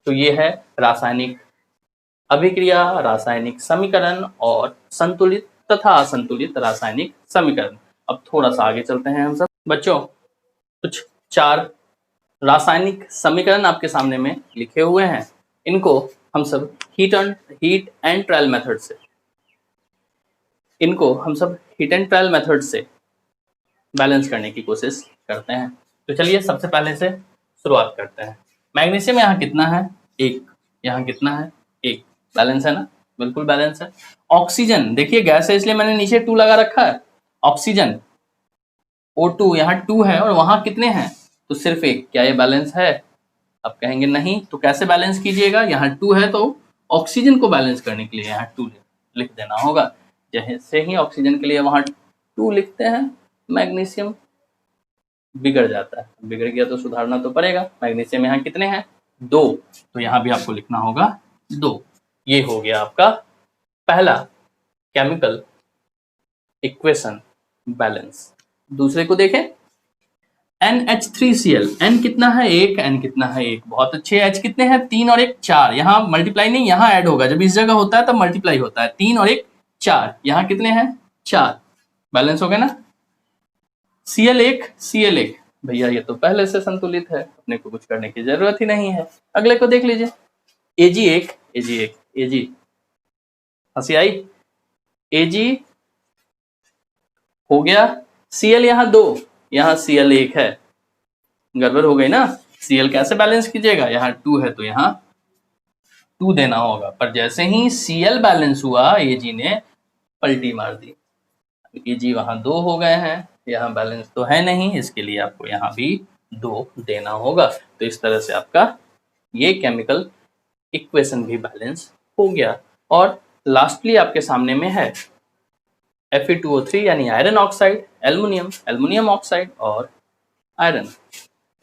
तो ये है रासायनिक अभिक्रिया, रासायनिक समीकरण और संतुलित तथा असंतुलित रासायनिक समीकरण। अब थोड़ा सा आगे चलते हैं हम सब बच्चों। कुछ 4 रासायनिक समीकरण आपके सामने में लिखे हुए हैं, इनको हम सब हीट एंड ट्रायल मेथड से बैलेंस करने की कोशिश करते हैं। तो चलिए सबसे पहले से शुरुआत करते हैं। मैग्नीशियम यहाँ कितना है, 1, यहाँ कितना है, 1, बैलेंस है ना, बिल्कुल बैलेंस है। ऑक्सीजन देखिए गैस है इसलिए मैंने नीचे 2 लगा रखा है। ऑक्सीजन O2 यहाँ 2 है और वहां कितने हैं, तो सिर्फ 1, क्या ये बैलेंस है? आप कहेंगे नहीं, तो कैसे बैलेंस कीजिएगा, यहाँ 2 है तो ऑक्सीजन को बैलेंस करने के लिए यहाँ 2 लिख देना होगा। जैसे ही ऑक्सीजन के लिए वहां 2 लिखते हैं, मैग्नीशियम बिगड़ जाता है, बिगड़ गया तो सुधारना तो पड़ेगा। मैग्नीशियम यहाँ कितने हैं, 2, तो यहाँ भी आपको लिखना होगा 2। ये हो गया आपका पहला केमिकल इक्वेशन बैलेंस। दूसरे को देखें, NH3Cl, N कितना है 1, N कितना है 1, बहुत अच्छे। H कितने हैं 3 और 1 4, यहाँ मल्टीप्लाई नहीं यहाँ ऐड होगा, जब इस जगह होता है तब मल्टीप्लाई होता है। 3 और 1 4, यहाँ कितने हैं 4, बैलेंस हो गया ना। Cl1 भैया ये तो पहले से संतुलित है, अपने को कुछ करने की जरूरत ही नहीं है। अगले को देख लीजिए, Ag हंसी आई, Ag हो गया। Cl यहाँ 2, यहाँ Cl1 है, गड़बड़ हो गई ना। Cl कैसे बैलेंस कीजिएगा, यहाँ 2 है तो यहाँ 2 देना होगा, पर जैसे ही Cl बैलेंस हुआ Ag ने पलटी मार दी। Ag वहां 2 हो गए हैं, यहाँ बैलेंस तो है नहीं, इसके लिए आपको यहाँ भी 2 देना होगा। तो इस तरह से आपका ये केमिकल इक्वेशन भी बैलेंस हो गया। और लास्टली आपके सामने में है Fe2O3 यानी आयरन ऑक्साइड, एल्युमिनियम ऑक्साइड और आयरन।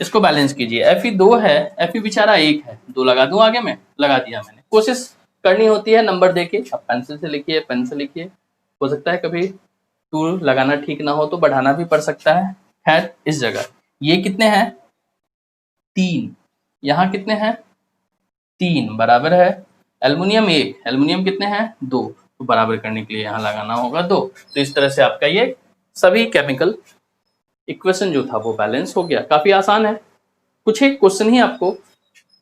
इसको बैलेंस कीजिए। Fe2 है, Fe बेचारा 1 है, 2 लगा दूं आगे में, लगा दिया मैंने। कोशिश करनी होती है नंबर देके, अब पेंसिल से लिखिए, पेन से लिखिए, हो सकता है कभी टूल लगाना ठीक ना हो तो बढ़ाना भी पड़ सकता है। खैर इस जगह ये कितने हैं 3, यहाँ कितने हैं 3, बराबर है। एल्युमिनियम 1, एल्युमिनियम कितने हैं 2, तो बराबर करने के लिए यहाँ लगाना होगा 2। तो इस तरह से आपका ये सभी केमिकल इक्वेशन जो था वो बैलेंस हो गया। काफी आसान है, कुछ एक क्वेश्चन ही आपको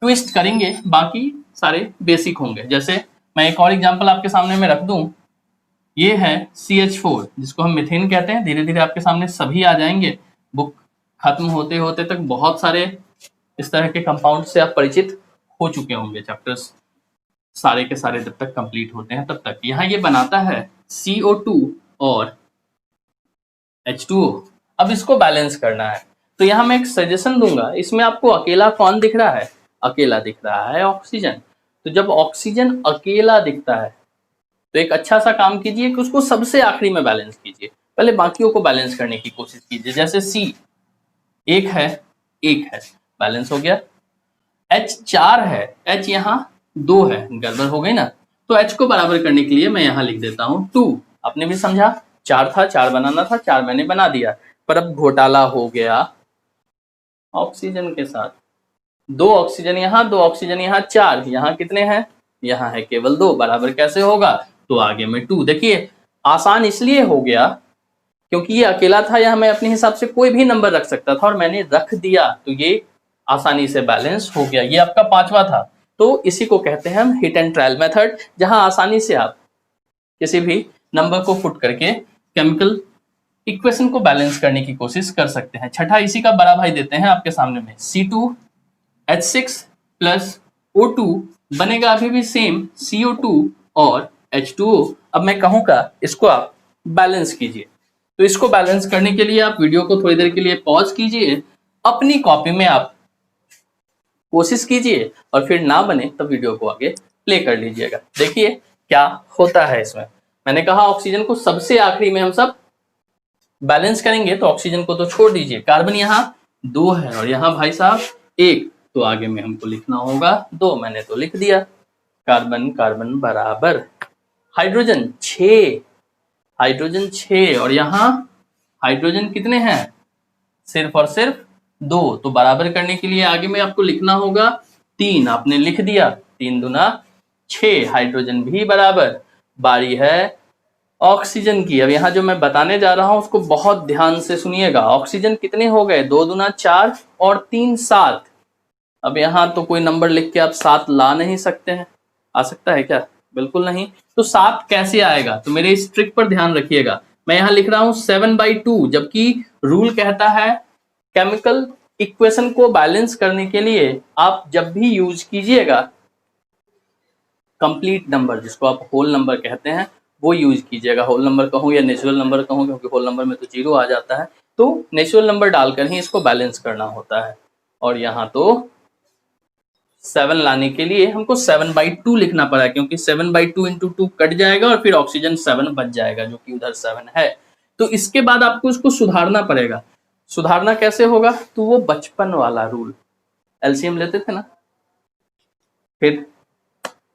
ट्विस्ट करेंगे, बाकी सारे बेसिक होंगे। जैसे मैं एक और एग्जांपल आपके सामने में रख दूं, ये है CH4 जिसको हम मीथेन कहते हैं। धीरे धीरे आपके सामने सभी आ जाएंगे, बुक खत्म होते होते तक बहुत सारे इस तरह के कंपाउंड से आप परिचित हो चुके होंगे। चैप्टर्स सारे के सारे जब तक कंप्लीट होते हैं तब तक। यहाँ ये बनाता है CO2 और H2O। अब इसको बैलेंस करना है, तो यहाँ मैं एक सजेशन दूंगा, इसमें आपको अकेला कौन दिख रहा है, अकेला दिख रहा है ऑक्सीजन। तो जब ऑक्सीजन अकेला दिखता है तो एक अच्छा सा काम कीजिए कि उसको सबसे आखिरी में बैलेंस कीजिए, पहले बाकियों को बैलेंस करने की कोशिश कीजिए। जैसे C 1 है, बैलेंस हो गया। H 4 है, H यहाँ 2 है, गड़बड़ हो गई ना। तो H को बराबर करने के लिए मैं यहाँ लिख देता हूँ 2। आपने भी समझा, 4 था, 4 बनाना था, 4 मैंने बना दिया, पर अब घोटाला हो गया ऑक्सीजन के साथ। 2 ऑक्सीजन यहाँ, 2 ऑक्सीजन यहाँ, 4 यहाँ कितने हैं, यहाँ है केवल 2, बराबर कैसे होगा, तो आगे में 2। देखिए आसान इसलिए हो गया क्योंकि ये अकेला था, यहाँ मैं अपने हिसाब से कोई भी नंबर रख सकता था और मैंने रख दिया, तो ये आसानी से बैलेंस हो गया। ये आपका 5वां था, तो इसी को कहते हैं हम हिट एंड ट्रायल मेथड, जहां आसानी से आप किसी भी नंबर को पुट करके केमिकल इक्वेशन को बैलेंस करने की कोशिश कर सकते हैं। छठा इसी का बड़ा भाई देते हैं आपके सामने में, C2H6 प्लस O2 बनेगा अभी भी सेम CO2 और H2O। अब मैं कहूँगा इसको आप बैलेंस कीजिए, तो इसको बैलेंस करने के लिए आप वीडियो को थोड़ी देर के लिए पॉज कीजिए, अपनी कॉपी में आप कोशिश कीजिए, और फिर ना बने तब वीडियो को आगे प्ले कर लीजिएगा। देखिए क्या होता है इसमें। मैंने कहा ऑक्सीजन को सबसे आखिरी में हम सब बैलेंस करेंगे, तो ऑक्सीजन को तो छोड़ दीजिए, कार्बन यहाँ 2 है और यहाँ भाई साहब 1, तो आगे में हमको लिखना होगा 2, मैंने तो लिख दिया। कार्बन कार्बन बराबर हाइड्रोजन 6 और यहाँ हाइड्रोजन कितने हैं, सिर्फ और सिर्फ 2, तो बराबर करने के लिए आगे में आपको लिखना होगा 3, आपने लिख दिया, 3 दूना 6, हाइड्रोजन भी बराबर। बारी है ऑक्सीजन की। अब यहाँ जो मैं बताने जा रहा हूं उसको बहुत ध्यान से सुनिएगा। ऑक्सीजन कितने हो गए, 2 दूना 4 और 3 7, अब यहाँ तो कोई नंबर लिख के आप 7 ला नहीं सकते हैं, आ सकता है क्या? बिल्कुल नहीं। तो 7 कैसे आएगा? तो मेरे इस ट्रिक पर ध्यान रखिएगा। मैं यहाँ लिख रहा हूँ 7/2, जबकि रूल कहता है केमिकल इक्वेशन को बैलेंस करने के लिए आप जब भी यूज कीजिएगा कंप्लीट नंबर, जिसको आप होल नंबर कहते हैं, वो यूज कीजिएगा। होल नंबर कहूँ या नेचुरल नंबर कहूँ, क्योंकि होल नंबर में तो 0 आ जाता है, तो नेचुरल नंबर डालकर ही इसको बैलेंस करना होता है। और यहाँ तो 7 लाने के लिए हमको 7/2 लिखना पड़ा, क्योंकि 7/2 इंटू 2 कट जाएगा और फिर ऑक्सीजन 7 बच जाएगा, जो कि उधर 7 है। तो इसके बाद आपको इसको सुधारना पड़ेगा। सुधारना कैसे होगा? तो वो बचपन वाला रूल, एलसीएम लेते थे ना, फिर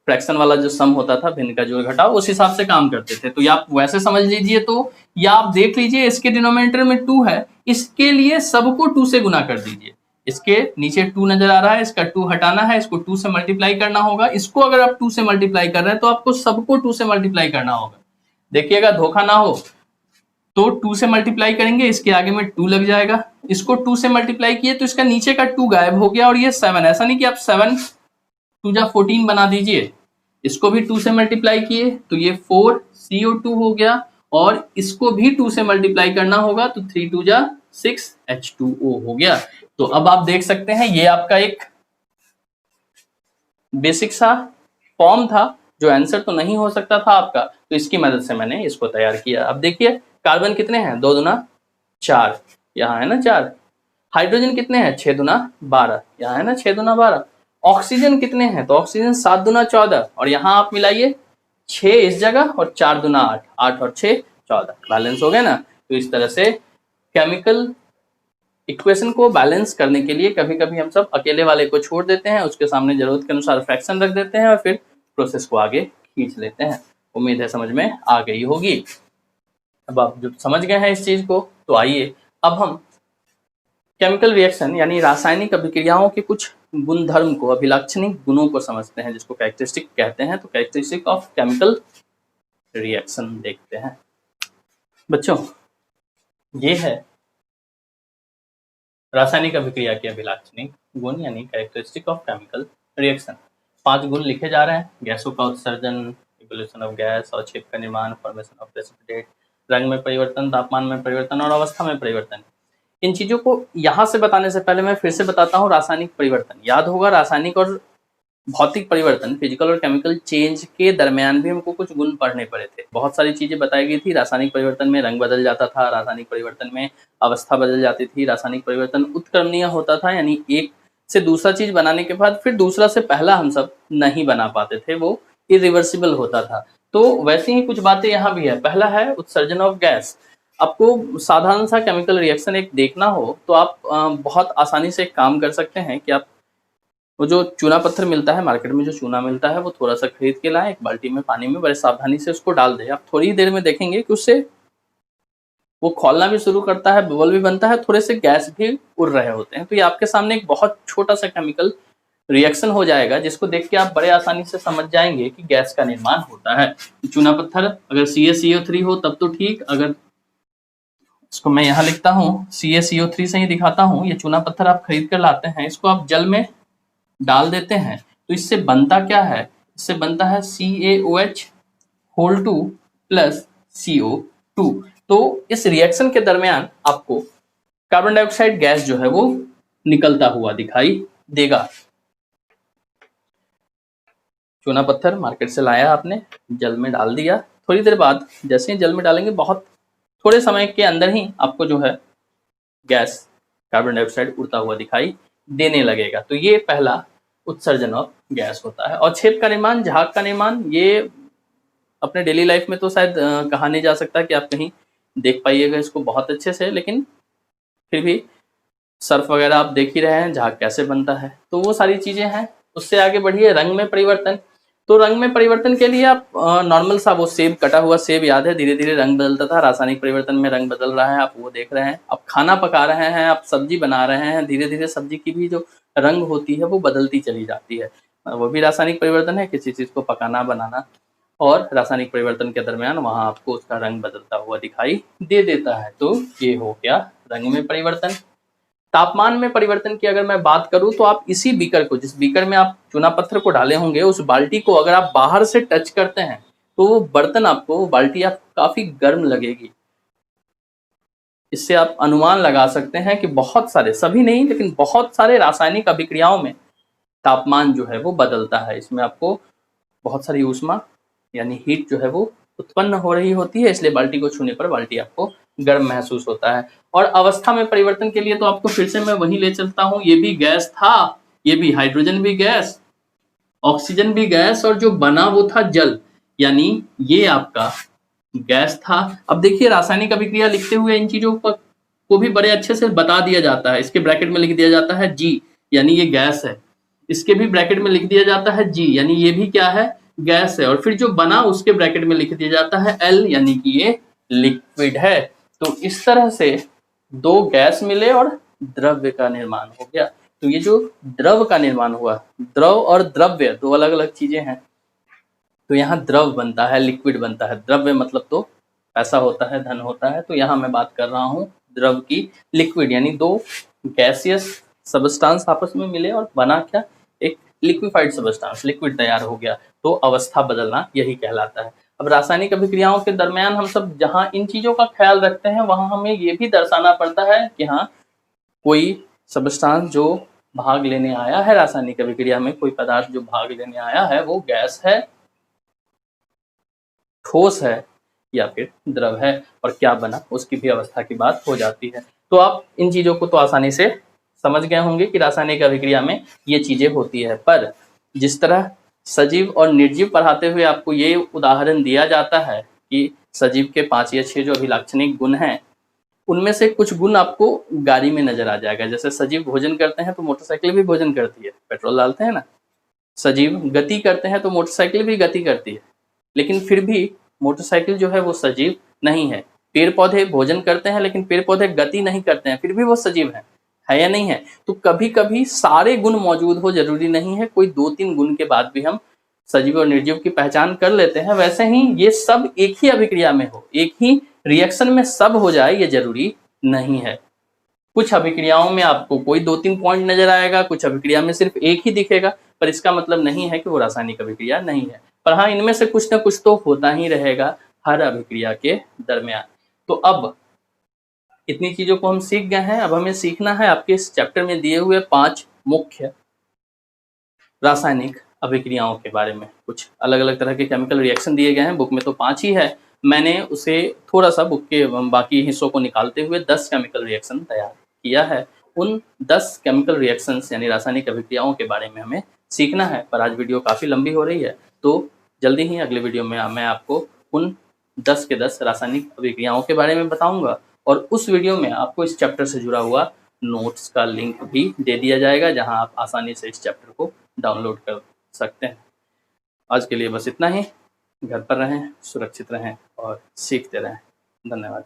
फ्रैक्शन वाला जो सम होता था, भिन्न का जोड़ घटाव, उस हिसाब से काम करते थे। तो या आप वैसे समझ लीजिए, तो या आप देख लीजिए इसके डिनोमिनेटर में 2 है, इसके लिए सबको 2 से गुना कर दीजिए। इसके नीचे 2 नजर आ रहा है, इसका 2 हटाना है, इसको 2 से मल्टीप्लाई करना होगा। इसको अगर आप 2 से मल्टीप्लाई कर रहे हैं तो आपको सबको 2 से मल्टीप्लाई करना होगा। देखिएगा धोखा ना हो, तो 2 से मल्टीप्लाई करेंगे, इसके आगे में 2 लग जाएगा। इसको 2 से मल्टीप्लाई किए तो इसका नीचे का 2 गायब हो गया और ये 7। ऐसा नहीं कि आप 7 2 जा 14 बना दीजिए। इसको भी 2 से मल्टीप्लाई किए तो ये 4 CO2 हो गया, और इसको भी 2 से मल्टीप्लाई करना होगा तो 3 2 जा 6 H2O हो गया। तो अब आप देख सकते हैं ये आपका एक बेसिक सा फॉर्म था, जो आंसर तो नहीं हो सकता था आपका, तो इसकी मदद से मैंने इसको तैयार किया। अब देखिए कार्बन कितने हैं? 2 दूना 4, यहाँ है ना 4। हाइड्रोजन कितने हैं? 6 दूना 12, यहाँ है ना 6 दूना 12। ऑक्सीजन कितने हैं? तो ऑक्सीजन 7 दूना 14, और यहाँ आप मिलाइए 6 इस जगह और 4 दूना 8, 8 और 6 14, बैलेंस हो गया ना। तो इस तरह से केमिकल इक्वेशन को बैलेंस करने के लिए कभी कभी हम सब अकेले वाले को छोड़ देते हैं, उसके सामने जरूरत के अनुसार फ्रैक्शन रख देते हैं और फिर प्रोसेस को आगे खींच लेते हैं। उम्मीद है समझ में आ गई होगी। अब आप जब समझ गए हैं इस चीज को, तो आइए अब हम केमिकल रिएक्शन यानी रासायनिक अभिक्रियाओं के कुछ गुणधर्म को, अभिलाक्षणिक गुणों को समझते हैं, जिसको कैरेक्टरिस्टिक कहते हैं। तो कैरेक्टरिस्टिक ऑफ केमिकल रिएक्शन देखते हैं। बच्चों, ये है रासायनिक अभिक्रिया के अभिलाक्षणिक गुण यानी कैरेक्टरिस्टिक ऑफ केमिकल रिएक्शन। 5 गुण लिखे जा रहे हैं: गैसों का उत्सर्जन, इवोल्यूशन ऑफ गैस, अवक्षेप का निर्माण, फॉर्मेशन ऑफ प्रेसिपिटेट, रंग में परिवर्तन, तापमान में परिवर्तन और अवस्था में परिवर्तन। इन चीजों को यहाँ से बताने से पहले मैं फिर से बताता हूँ रासायनिक परिवर्तन। याद होगा रासायनिक और भौतिक परिवर्तन, फिजिकल और केमिकल चेंज के दरमियान भी हमको कुछ गुण पढ़ने पड़े थे। बहुत सारी चीजें बताई गई थी। रासायनिक परिवर्तन में रंग बदल जाता था, रासायनिक परिवर्तन में अवस्था बदल जाती थी, रासायनिक परिवर्तन उत्क्रमणीय होता था, यानी एक से दूसरा चीज बनाने के बाद फिर दूसरा से पहला हम सब नहीं बना पाते थे, वो इरिवर्सिबल होता था। तो वैसे ही कुछ बातें यहाँ भी है। पहला है उत्सर्जन ऑफ गैस। आपको साधारण सा केमिकल रिएक्शन एक देखना हो तो आप बहुत आसानी से एक काम कर सकते हैं कि आप वो जो चूना पत्थर मिलता है मार्केट में, जो चूना मिलता है, वो थोड़ा सा खरीद के लाएं, एक बाल्टी में पानी में बड़े सावधानी से उसको डाल दें। आप थोड़ी ही देर में देखेंगे कि उससे वो खौलना भी शुरू करता है, बबल भी बनता है, थोड़े से गैस भी उड़ रहे होते हैं। तो ये आपके सामने एक बहुत छोटा सा केमिकल रिएक्शन हो जाएगा, जिसको देख के आप बड़े आसानी से समझ जाएंगे कि गैस का निर्माण होता है। चूना पत्थर अगर CaCO3 हो तब तो ठीक, अगर इसको मैं यहाँ लिखता हूँ CaCO3 से ही दिखाता हूँ। ये चूना पत्थर आप खरीद कर लाते हैं, इसको आप जल में डाल देते हैं तो इससे बनता क्या है? इससे बनता है CaOH होल 2 प्लस CO2। तो इस रिएक्शन के दरमियान आपको कार्बन डाइऑक्साइड गैस जो है वो निकलता हुआ दिखाई देगा। चूना पत्थर मार्केट से लाया आपने, जल में डाल दिया, थोड़ी देर बाद जैसे ही जल में डालेंगे बहुत थोड़े समय के अंदर ही आपको जो है गैस कार्बन डाइऑक्साइड उड़ता हुआ दिखाई देने लगेगा। तो ये पहला उत्सर्जन ऑफ गैस होता है। और छेप का निर्माण, झाग का निर्माण, ये अपने डेली लाइफ में तो शायद कहा नहीं जा सकता कि आप कहीं देख पाइएगा इसको बहुत अच्छे से, लेकिन फिर भी सर्फ वगैरह आप देख ही रहे हैं झाग कैसे बनता है। तो वो सारी चीजें हैं। उससे आगे बढ़िए रंग में परिवर्तन। तो रंग में परिवर्तन के लिए आप नॉर्मल सा वो सेब, कटा हुआ सेब याद है, धीरे धीरे रंग बदलता था। रासायनिक परिवर्तन में रंग बदल रहा है, आप वो देख रहे हैं। आप खाना पका रहे हैं, आप सब्जी बना रहे हैं, धीरे धीरे सब्जी की भी जो रंग होती है वो बदलती चली जाती है। वो भी रासायनिक परिवर्तन है, किसी चीज को पकाना बनाना, और रासायनिक परिवर्तन के दरमियान वहां आपको उसका रंग बदलता हुआ दिखाई दे देता है। तो ये हो गया रंग में परिवर्तन। तापमान में परिवर्तन की अगर मैं बात करूं तो आप इसी बीकर को, जिस बीकर में आप चूना पत्थर को डाले होंगे, उस बाल्टी को अगर आप बाहर से टच करते हैं तो वो बर्तन आपको, वो बाल्टी आपको काफी गर्म लगेगी। इससे आप अनुमान लगा सकते हैं कि बहुत सारे, सभी नहीं लेकिन बहुत सारे रासायनिक अभिक्रियाओं में तापमान जो है वो बदलता है। इसमें आपको बहुत सारी ऊष्मा यानी हीट जो है वो उत्पन्न हो रही होती है, इसलिए बाल्टी को छूने पर बाल्टी आपको गर्म महसूस होता है। और अवस्था में परिवर्तन के लिए तो आपको फिर से मैं वही ले चलता हूँ, ये भी गैस था, ये भी हाइड्रोजन भी गैस, ऑक्सीजन भी गैस, और जो बना वो था जल, यानी ये आपका गैस था। अब देखिए रासायनिक अभिक्रिया लिखते हुए इन चीजों को भी बड़े अच्छे से बता दिया जाता है। इसके ब्रैकेट में लिख दिया जाता है जी, यानी ये गैस है। इसके भी ब्रैकेट में लिख दिया जाता है जी, यानी ये भी क्या है, गैस है। और फिर जो बना उसके ब्रैकेट में लिख दिया जाता है एल, यानी कि ये लिक्विड है। तो इस तरह से दो गैस मिले और द्रव्य का निर्माण हो गया। तो ये जो द्रव का निर्माण हुआ, द्रव और द्रव्य दो अलग अलग चीजें हैं। तो यहाँ द्रव बनता है, लिक्विड बनता है। द्रव्य मतलब तो पैसा होता है, धन होता है। तो यहाँ मैं बात कर रहा हूँ द्रव की, लिक्विड यानी दो गैसियस सबस्टांस आपस में मिले और बना क्या, एक लिक्विफाइड सबस्टांस, लिक्विड तैयार हो गया। तो अवस्था बदलना यही कहलाता है। अब रासायनिक अभिक्रियाओं के दरमियान हम सब जहाँ इन चीजों का ख्याल रखते हैं, वहां हमें ये भी दर्शाना पड़ता है कि हाँ, कोई सबस्टांस जो भाग लेने आया है रासायनिक अभिक्रिया में, कोई पदार्थ जो भाग लेने आया है वो गैस है, ठोस है, या फिर द्रव है, और क्या बना उसकी भी अवस्था की बात हो जाती है। तो आप इन चीजों को तो आसानी से समझ गए होंगे कि रासायनिक अभिक्रिया में ये चीजें होती है। पर जिस तरह सजीव और निर्जीव पढ़ाते हुए आपको ये उदाहरण दिया जाता है कि सजीव के 5 या 6 जो अभिलाक्षणिक गुण हैं, उनमें से कुछ गुण आपको गाड़ी में नजर आ जाएगा। जैसे सजीव भोजन करते हैं तो मोटरसाइकिल भी भोजन करती है, पेट्रोल डालते हैं ना। सजीव गति करते हैं तो मोटरसाइकिल भी गति करती है, लेकिन फिर भी मोटरसाइकिल जो है वो सजीव नहीं है। पेड़ पौधे भोजन करते हैं लेकिन पेड़ पौधे गति नहीं करते हैं, फिर भी वो सजीव है या नहीं है। तो कभी कभी सारे गुण मौजूद हो जरूरी नहीं है, कोई 2-3 गुण के बाद भी हम सजीव और निर्जीव की पहचान कर लेते हैं। वैसे ही ये सब एक ही अभिक्रिया में हो, एक ही रिएक्शन में सब हो जाए, ये जरूरी नहीं है। कुछ अभिक्रियाओं में आपको कोई 2-3 पॉइंट नजर आएगा, कुछ अभिक्रिया में सिर्फ एक ही दिखेगा, पर इसका मतलब नहीं है कि वो रासायनिक अभिक्रिया नहीं है। पर हाँ, इनमें से कुछ ना कुछ तो होता ही रहेगा हर अभिक्रिया के दरमियान। तो अब इतनी चीजों को हम सीख गए हैं। अब हमें सीखना है आपके इस चैप्टर में दिए हुए 5 मुख्य रासायनिक अभिक्रियाओं के बारे में। कुछ अलग अलग तरह के केमिकल रिएक्शन दिए गए हैं, बुक में तो 5 ही है, मैंने उसे थोड़ा सा बुक के बाकी हिस्सों को निकालते हुए 10 केमिकल रिएक्शन तैयार किया है। उन 10 केमिकल रिएक्शंस यानी रासायनिक अभिक्रियाओं के बारे में हमें सीखना है। पर आज वीडियो काफ़ी लंबी हो रही है, तो जल्दी ही अगले वीडियो में मैं आपको उन 10 के 10 रासायनिक अभिक्रियाओं के बारे में बताऊंगा। और उस वीडियो में आपको इस चैप्टर से जुड़ा हुआ नोट्स का लिंक भी दे दिया जाएगा, जहां आप आसानी से इस चैप्टर को डाउनलोड कर सकते हैं। आज के लिए बस इतना ही। घर पर रहें, सुरक्षित रहें और सीखते रहें। धन्यवाद।